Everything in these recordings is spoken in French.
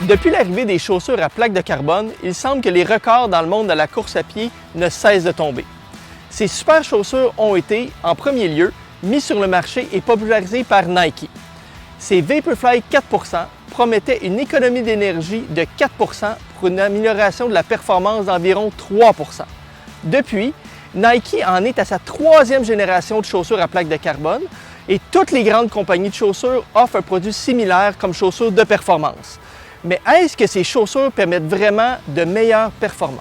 Depuis l'arrivée des chaussures à plaque de carbone, il semble que les records dans le monde de la course à pied ne cessent de tomber. Ces super chaussures ont été, en premier lieu, mis sur le marché et popularisées par Nike. Ces Vaporfly 4% promettaient une économie d'énergie de 4% pour une amélioration de la performance d'environ 3%. Depuis, Nike en est à sa troisième génération de chaussures à plaque de carbone et toutes les grandes compagnies de chaussures offrent un produit similaire comme chaussures de performance. Mais est-ce que ces chaussures permettent vraiment de meilleures performances?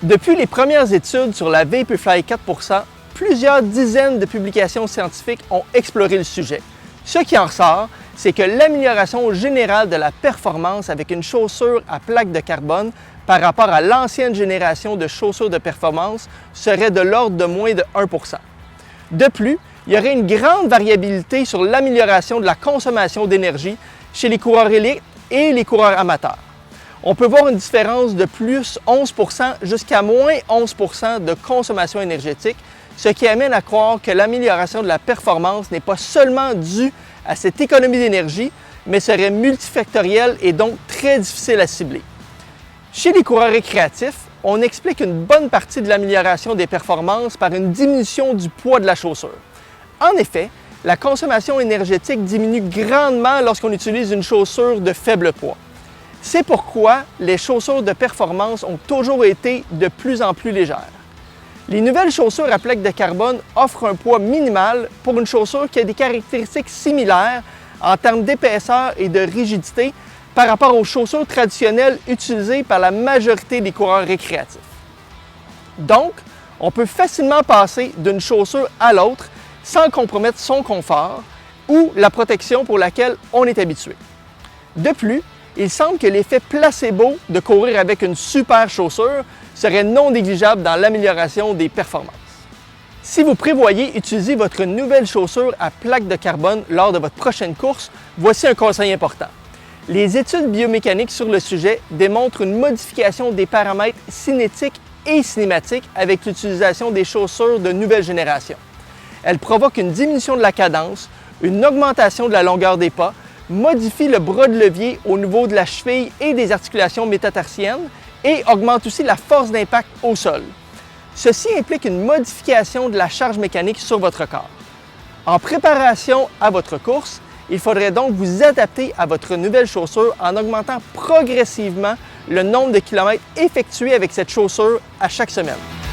Depuis les premières études sur la Vaporfly 4%, plusieurs dizaines de publications scientifiques ont exploré le sujet. Ce qui en ressort, c'est que l'amélioration générale de la performance avec une chaussure à plaque de carbone par rapport à l'ancienne génération de chaussures de performance serait de l'ordre de moins de 1%. De plus, il y aurait une grande variabilité sur l'amélioration de la consommation d'énergie chez les coureurs élites et les coureurs amateurs. On peut voir une différence de plus 11% jusqu'à moins 11% de consommation énergétique, ce qui amène à croire que l'amélioration de la performance n'est pas seulement due à cette économie d'énergie, mais serait multifactorielle et donc très difficile à cibler. Chez les coureurs récréatifs, on explique une bonne partie de l'amélioration des performances par une diminution du poids de la chaussure. En effet, la consommation énergétique diminue grandement lorsqu'on utilise une chaussure de faible poids. C'est pourquoi les chaussures de performance ont toujours été de plus en plus légères. Les nouvelles chaussures à plaque de carbone offrent un poids minimal pour une chaussure qui a des caractéristiques similaires en termes d'épaisseur et de rigidité par rapport aux chaussures traditionnelles utilisées par la majorité des coureurs récréatifs. Donc, on peut facilement passer d'une chaussure à l'autre sans compromettre son confort ou la protection pour laquelle on est habitué. De plus, il semble que l'effet placebo de courir avec une super chaussure serait non négligeable dans l'amélioration des performances. Si vous prévoyez utiliser votre nouvelle chaussure à plaque de carbone lors de votre prochaine course, voici un conseil important. Les études biomécaniques sur le sujet démontrent une modification des paramètres cinétiques et cinématiques avec l'utilisation des chaussures de nouvelle génération. Elles provoquent une diminution de la cadence, une augmentation de la longueur des pas, modifient le bras de levier au niveau de la cheville et des articulations métatarsiennes et augmentent aussi la force d'impact au sol. Ceci implique une modification de la charge mécanique sur votre corps. En préparation à votre course, il faudrait donc vous adapter à votre nouvelle chaussure en augmentant progressivement le nombre de kilomètres effectués avec cette chaussure à chaque semaine.